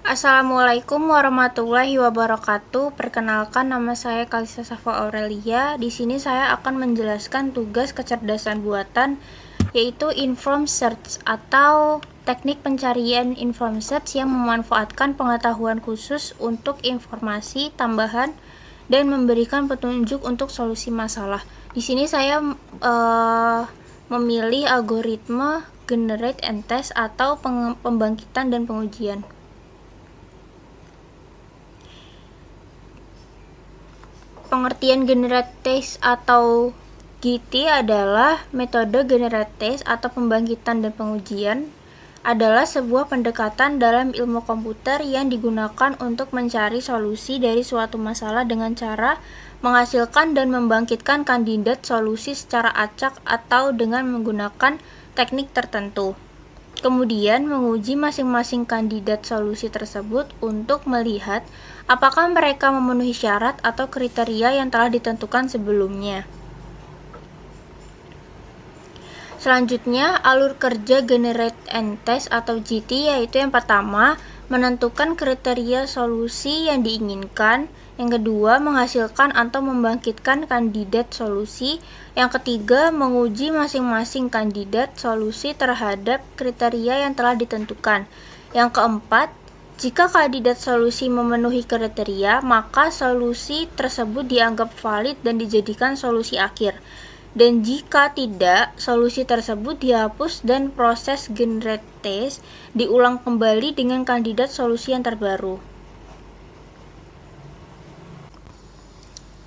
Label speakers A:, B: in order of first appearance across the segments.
A: Assalamualaikum warahmatullahi wabarakatuh. Perkenalkan, nama saya Kalisa Safa Aurelia. Di sini saya akan menjelaskan tugas kecerdasan buatan, yaitu inform search atau teknik pencarian inform search yang memanfaatkan pengetahuan khusus untuk informasi tambahan dan memberikan petunjuk untuk solusi masalah. Di sini saya memilih algoritma generate and test atau pembangkitan dan pengujian. Pengertian generate test atau GT adalah metode generate test atau pembangkitan dan pengujian adalah sebuah pendekatan dalam ilmu komputer yang digunakan untuk mencari solusi dari suatu masalah dengan cara menghasilkan dan membangkitkan kandidat solusi secara acak atau dengan menggunakan teknik tertentu. Kemudian menguji masing-masing kandidat solusi tersebut untuk melihat apakah mereka memenuhi syarat atau kriteria yang telah ditentukan sebelumnya. Selanjutnya, alur kerja generate and test atau GT yaitu yang pertama, menentukan kriteria solusi yang diinginkan, yang kedua, menghasilkan atau membangkitkan kandidat solusi, yang ketiga, menguji masing-masing kandidat solusi terhadap kriteria yang telah ditentukan, yang keempat, jika kandidat solusi memenuhi kriteria, maka solusi tersebut dianggap valid dan dijadikan solusi akhir. Dan jika tidak, solusi tersebut dihapus dan proses generate test diulang kembali dengan kandidat solusi yang terbaru.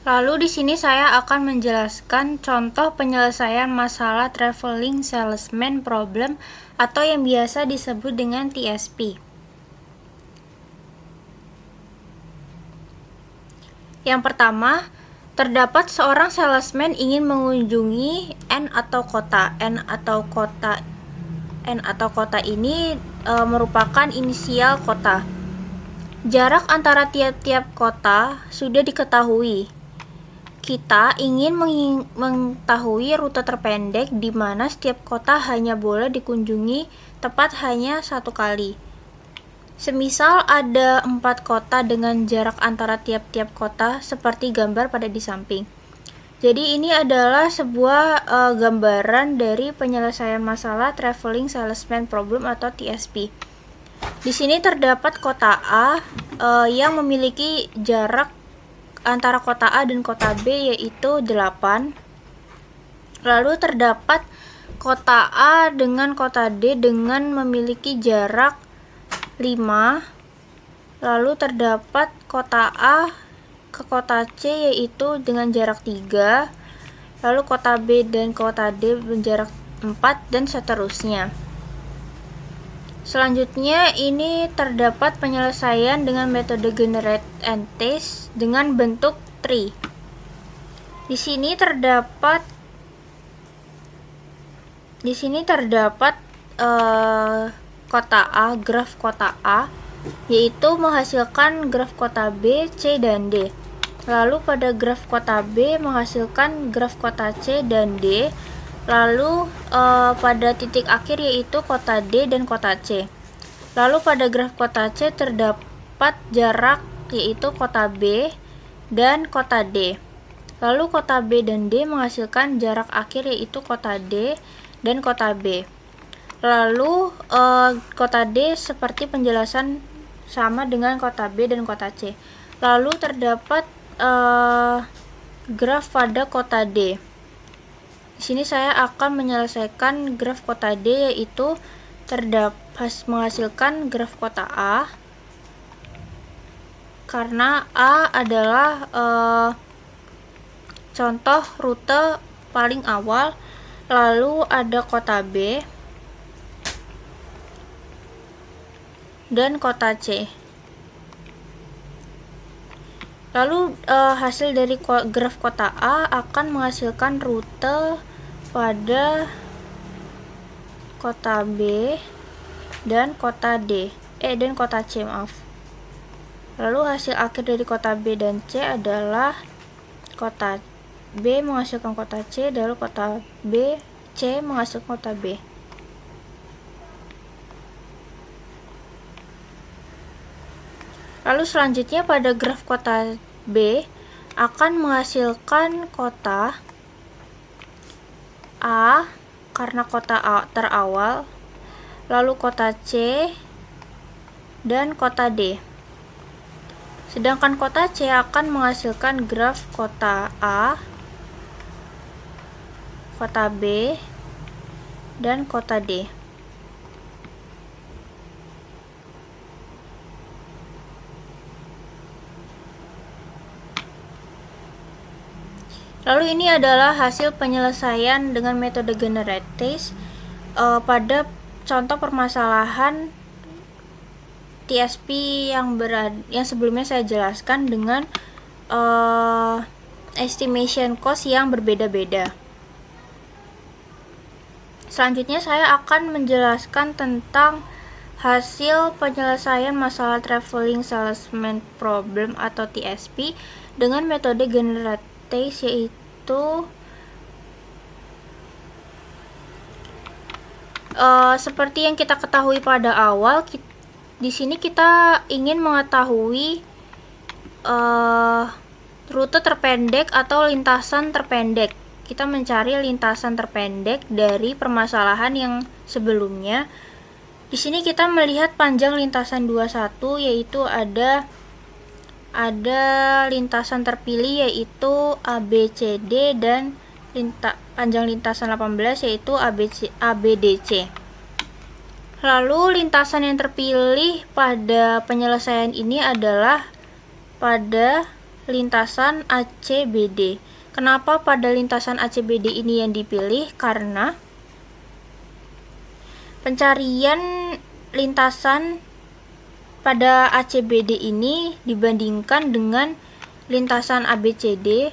A: Lalu di sini saya akan menjelaskan contoh penyelesaian masalah traveling salesman problem atau yang biasa disebut dengan TSP. Yang pertama, terdapat seorang salesman ingin mengunjungi N atau kota. N atau kota ini merupakan inisial kota. Jarak antara tiap-tiap kota sudah diketahui. Kita ingin mengetahui rute terpendek di mana setiap kota hanya boleh dikunjungi tepat hanya satu kali. Semisal ada 4 kota dengan jarak antara tiap-tiap kota seperti gambar pada di samping. Jadi ini adalah sebuah gambaran dari penyelesaian masalah traveling salesman problem atau TSP. Di sini terdapat kota A yang memiliki jarak antara kota A dan kota B yaitu 8. Lalu terdapat kota A dengan kota D dengan memiliki jarak 5. Lalu terdapat kota A ke kota C yaitu dengan jarak 3. Lalu kota B dan kota D berjarak 4 dan seterusnya. Selanjutnya ini terdapat penyelesaian dengan metode generate and test dengan bentuk tree. Di sini terdapat kota A, graf kota A, yaitu menghasilkan graf kota B, C, dan D. Lalu pada graf kota B menghasilkan graf kota C dan D. Lalu pada titik akhir yaitu kota D dan kota C. Lalu pada graf kota C terdapat jarak yaitu kota B dan kota D. Lalu kota B dan D menghasilkan jarak akhir yaitu kota D dan kota B. Lalu kota D seperti penjelasan sama dengan kota B dan kota C. Lalu terdapat graf pada kota D. Di sini saya akan menyelesaikan graf kota D yaitu menghasilkan graf kota A karena A adalah contoh rute paling awal. Lalu ada kota B dan kota C. Lalu hasil dari graf kota A akan menghasilkan rute pada kota B dan kota dan kota C, maaf. Lalu hasil akhir dari kota B dan C adalah kota B menghasilkan kota C, lalu kota C menghasilkan kota B. Lalu selanjutnya pada graf kota B akan menghasilkan kota A karena kota A terawal, lalu kota C, dan kota D. Sedangkan kota C akan menghasilkan graf kota A, kota B, dan kota D. Lalu ini adalah hasil penyelesaian dengan metode generators pada contoh permasalahan TSP yang sebelumnya saya jelaskan dengan estimation cost yang berbeda-beda. Selanjutnya saya akan menjelaskan tentang hasil penyelesaian masalah traveling salesman problem atau TSP dengan metode generators, yaitu seperti yang kita ketahui pada awal, di sini kita ingin mengetahui rute terpendek atau lintasan terpendek. Kita mencari lintasan terpendek dari permasalahan yang sebelumnya. Di sini kita melihat panjang lintasan 21, yaitu ada lintasan terpilih yaitu ABCD, dan panjang lintasan 18 yaitu ABDC. Lalu lintasan yang terpilih pada penyelesaian ini adalah pada lintasan ACBD. Kenapa pada lintasan ACBD ini yang dipilih? Karena pencarian lintasan pada ACBD ini dibandingkan dengan lintasan ABCD,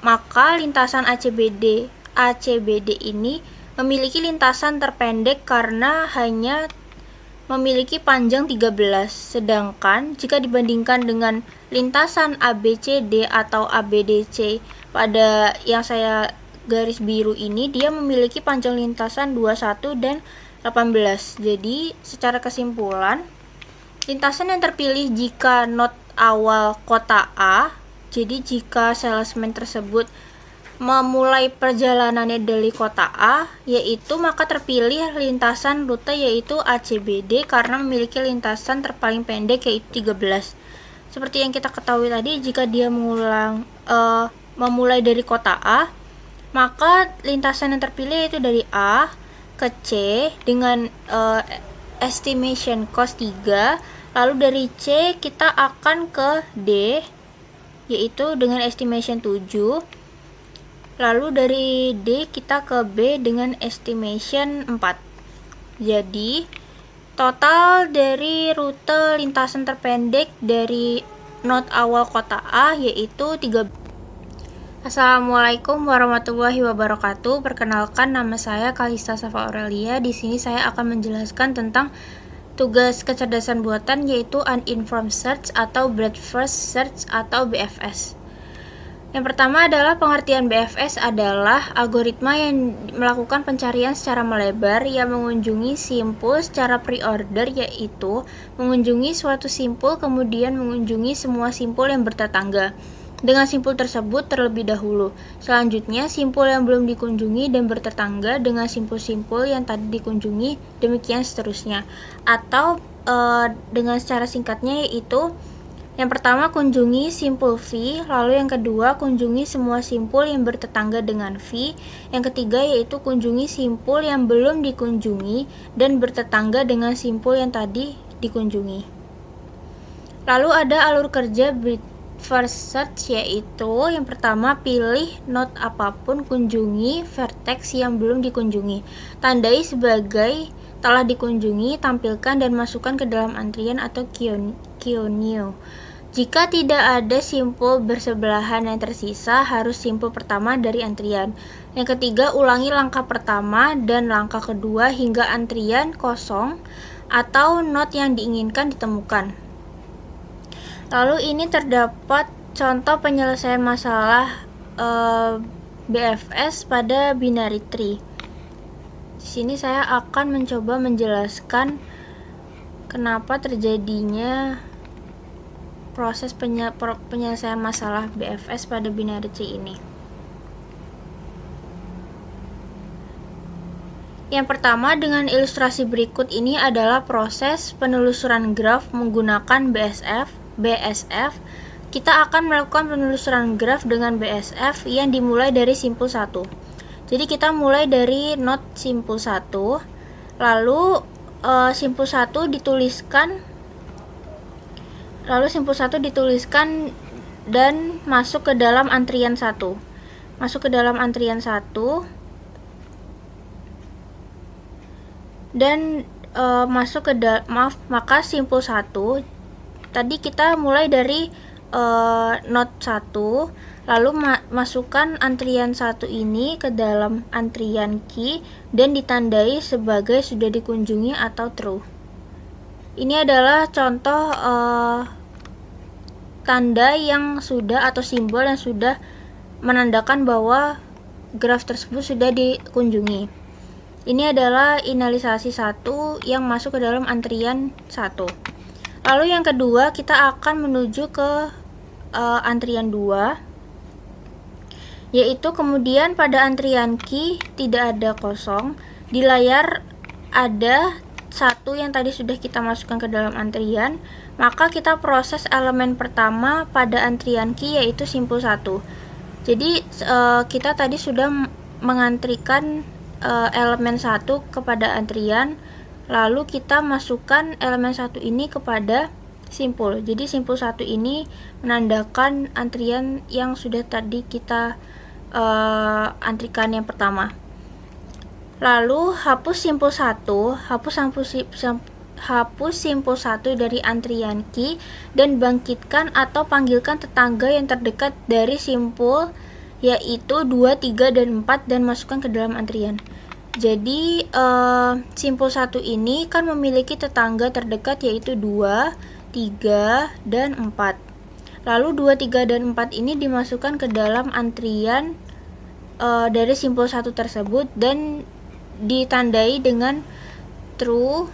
A: maka lintasan ACBD ini memiliki lintasan terpendek karena hanya memiliki panjang 13, sedangkan jika dibandingkan dengan lintasan ABCD atau ABDC pada yang saya garis biru ini, dia memiliki panjang lintasan 21 dan 18. Jadi secara kesimpulan, lintasan yang terpilih jika node awal kota A, jadi jika salesman tersebut memulai perjalanannya dari kota A, yaitu maka terpilih lintasan rute yaitu ACBD karena memiliki lintasan terpaling pendek yaitu 13. Seperti yang kita ketahui tadi, jika dia memulai dari kota A, maka lintasan yang terpilih yaitu dari A ke C dengan estimation cost 3, lalu dari C kita akan ke D yaitu dengan estimation 7, lalu dari D kita ke B dengan estimation 4. Jadi total dari rute lintasan terpendek dari node awal kota A yaitu 3. Assalamualaikum warahmatullahi wabarakatuh. Perkenalkan, nama saya Kalista Safa Aurelia. Di sini saya akan menjelaskan tentang tugas kecerdasan buatan yaitu Uninformed Search atau Breadth First Search atau BFS. Yang pertama adalah pengertian BFS adalah algoritma yang melakukan pencarian secara melebar yang mengunjungi simpul secara pre-order, yaitu mengunjungi suatu simpul kemudian mengunjungi semua simpul yang bertetangga dengan simpul tersebut terlebih dahulu. Selanjutnya, simpul yang belum dikunjungi dan bertetangga dengan simpul-simpul yang tadi dikunjungi, demikian seterusnya. Atau dengan secara singkatnya yaitu yang pertama kunjungi simpul V, lalu yang kedua kunjungi semua simpul yang bertetangga dengan V, yang ketiga yaitu kunjungi simpul yang belum dikunjungi dan bertetangga dengan simpul yang tadi dikunjungi. Lalu ada alur kerja First Search, yaitu yang pertama pilih node apapun, kunjungi vertex yang belum dikunjungi, tandai sebagai telah dikunjungi, tampilkan dan masukkan ke dalam antrian atau queue. Jika tidak ada simpul bersebelahan yang tersisa, harus simpul pertama dari antrian. Yang ketiga, ulangi langkah pertama dan langkah kedua hingga antrian kosong atau node yang diinginkan ditemukan. Lalu ini terdapat contoh penyelesaian masalah BFS pada binary tree. Di sini saya akan mencoba menjelaskan kenapa terjadinya proses penyelesaian masalah BFS pada binary tree ini. Yang pertama, dengan ilustrasi berikut ini adalah proses penelusuran graf menggunakan BSF. Kita akan melakukan penelusuran graf dengan BSF yang dimulai dari simpul 1. Jadi kita mulai dari node simpul 1, lalu simpul 1 dituliskan dan masuk ke dalam antrian 1. Maka simpul 1 tadi kita mulai dari node 1, lalu masukkan antrian 1 ini ke dalam antrian key dan ditandai sebagai sudah dikunjungi atau true. Ini adalah contoh tanda yang sudah atau simbol yang sudah menandakan bahwa graf tersebut sudah dikunjungi. Ini adalah inisialisasi 1 yang masuk ke dalam antrian 1. Lalu yang kedua, kita akan menuju ke antrian 2, yaitu kemudian pada antrian key tidak ada kosong, di layar ada 1 yang tadi sudah kita masukkan ke dalam antrian, maka kita proses elemen pertama pada antrian key yaitu simpul 1. Jadi kita tadi sudah mengantrikan elemen 1 kepada antrian, lalu kita masukkan elemen 1 ini kepada simpul. Jadi simpul 1 ini menandakan antrian yang sudah tadi kita antrikan yang pertama. Lalu hapus simpul 1 dari antrian key dan bangkitkan atau panggilkan tetangga yang terdekat dari simpul yaitu 2, 3, dan 4 dan masukkan ke dalam antrian. Jadi simpul 1 ini kan memiliki tetangga terdekat yaitu 2, 3, dan 4. Lalu 2, 3, dan 4 ini dimasukkan ke dalam antrian dari simpul 1 tersebut dan ditandai dengan true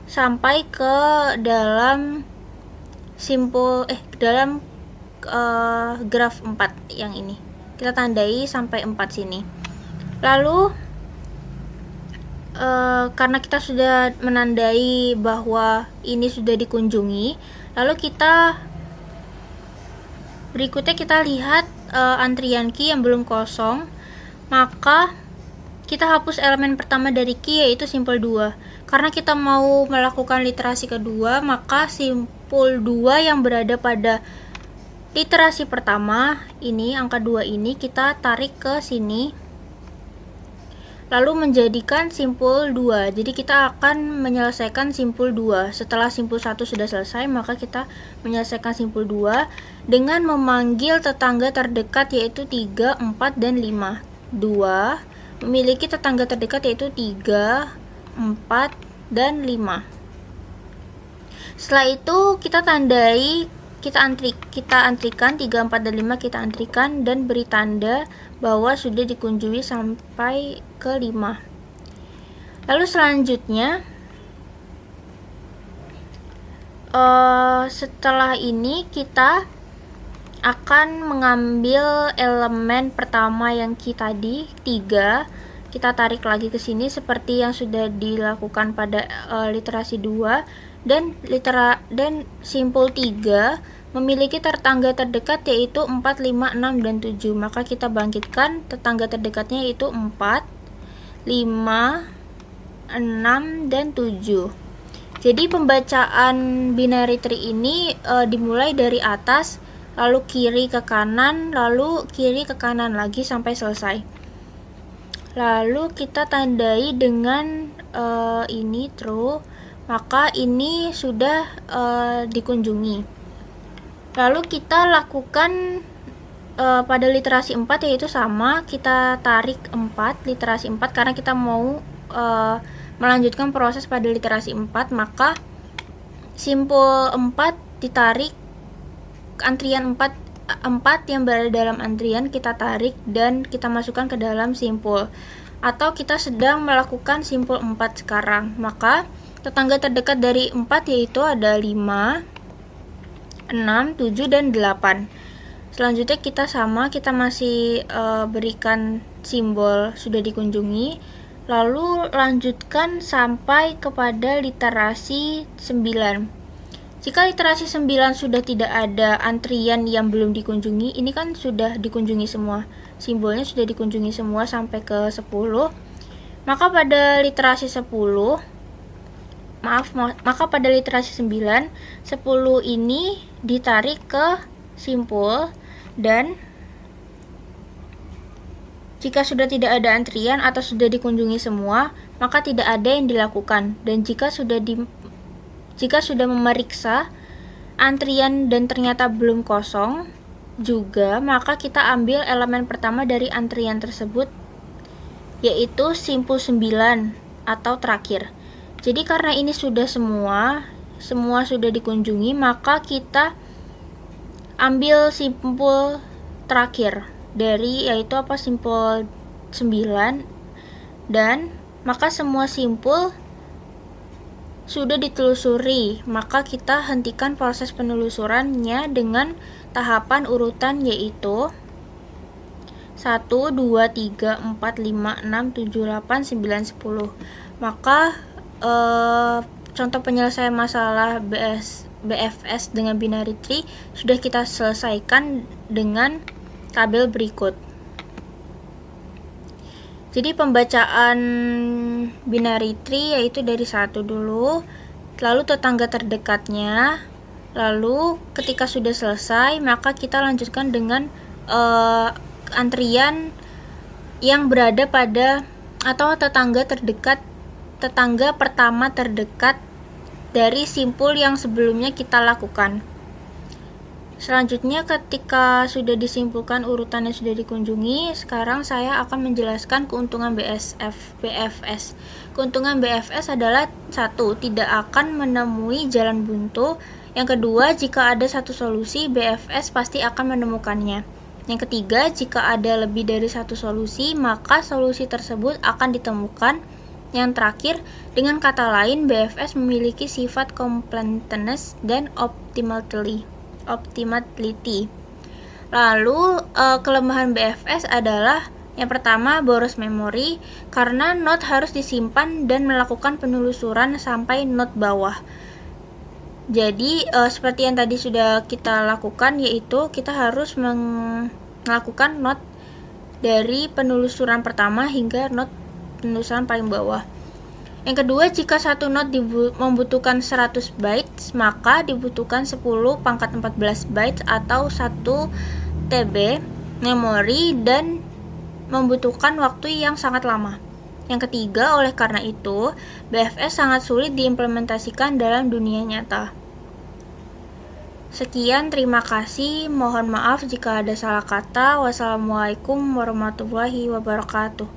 A: sampai ke dalam graf 4 yang ini. Kita tandai sampai 4 sini. Lalu karena kita sudah menandai bahwa ini sudah dikunjungi, lalu berikutnya kita lihat antrian key yang belum kosong, maka kita hapus elemen pertama dari key yaitu simpul 2. Karena kita mau melakukan literasi kedua, maka simpul 2 yang berada pada literasi pertama ini, angka 2 ini kita tarik ke sini, lalu menjadikan simpul 2. Jadi kita akan menyelesaikan simpul 2. Setelah simpul 1 sudah selesai, maka kita menyelesaikan simpul 2 dengan memanggil tetangga terdekat yaitu 3, 4, dan 5. 2 memiliki tetangga terdekat yaitu 3, 4, dan 5. Setelah itu kita tandai, kita antrikan 3, 4, dan 5 kita antrikan dan beri tanda bahwa sudah dikunjungi sampai ke 5. Lalu selanjutnya setelah ini kita akan mengambil elemen pertama yang key tadi 3, kita tarik lagi ke sini seperti yang sudah dilakukan pada literasi 2 dan simpul 3 memiliki tetangga terdekat yaitu 4, 5, 6, dan 7. Maka kita bangkitkan tetangga terdekatnya yaitu 4, 5, 6, dan 7. Jadi pembacaan binary tree ini dimulai dari atas, lalu kiri ke kanan, lalu kiri ke kanan lagi sampai selesai. Lalu kita tandai dengan ini true, maka ini sudah dikunjungi. Lalu kita lakukan pada literasi 4 yaitu sama, kita tarik 4, literasi 4 karena kita mau melanjutkan proses pada literasi 4, maka simpul 4 ditarik, antrian 4 yang berada dalam antrian kita tarik dan kita masukkan ke dalam simpul, atau kita sedang melakukan simpul 4 sekarang. Maka tetangga terdekat dari 4 yaitu ada 5, 6, 7, dan 8. Selanjutnya kita masih berikan simbol sudah dikunjungi, lalu lanjutkan sampai kepada literasi 9. Jika literasi 9 sudah tidak ada antrian yang belum dikunjungi, ini kan sudah dikunjungi semua, simbolnya sudah dikunjungi semua sampai ke 10, maka pada literasi 9, 10 ini ditarik ke simpul, dan jika sudah tidak ada antrian atau sudah dikunjungi semua, maka tidak ada yang dilakukan. Dan jika sudah memeriksa antrian dan ternyata belum kosong juga, maka kita ambil elemen pertama dari antrian tersebut, yaitu simpul 9 atau terakhir. Jadi karena ini sudah semua sudah dikunjungi, maka kita ambil simpul terakhir yaitu simpul 9, dan maka semua simpul sudah ditelusuri, maka kita hentikan proses penelusurannya dengan tahapan urutan, yaitu 1, 2, 3, 4, 5, 6, 7, 8, 9, 10. Maka contoh penyelesaian masalah BFS dengan binary tree sudah kita selesaikan dengan tabel berikut. Jadi pembacaan binary tree yaitu dari 1 dulu, lalu tetangga terdekatnya, lalu ketika sudah selesai maka kita lanjutkan dengan antrian yang berada pada atau tetangga pertama terdekat dari simpul yang sebelumnya kita lakukan. Selanjutnya, ketika sudah disimpulkan urutan yang sudah dikunjungi, sekarang saya akan menjelaskan keuntungan BFS. Keuntungan BFS adalah 1. Tidak akan menemui jalan buntu. Yang kedua, jika ada satu solusi, BFS pasti akan menemukannya. Yang ketiga, jika ada lebih dari satu solusi, maka solusi tersebut akan ditemukan. Yang terakhir, dengan kata lain, BFS memiliki sifat completeness dan optimality. Lalu kelemahan BFS adalah yang pertama, boros memori, karena node harus disimpan dan melakukan penelusuran sampai node bawah. Jadi seperti yang tadi sudah kita lakukan, yaitu kita harus melakukan node dari penelusuran pertama hingga node penelusuran paling bawah. Yang kedua, jika satu node membutuhkan 100 bytes, maka dibutuhkan 10 pangkat 14 bytes atau 1 TB memori dan membutuhkan waktu yang sangat lama. Yang ketiga, oleh karena itu, BFS sangat sulit diimplementasikan dalam dunia nyata. Sekian, terima kasih. Mohon maaf jika ada salah kata. Wassalamualaikum warahmatullahi wabarakatuh.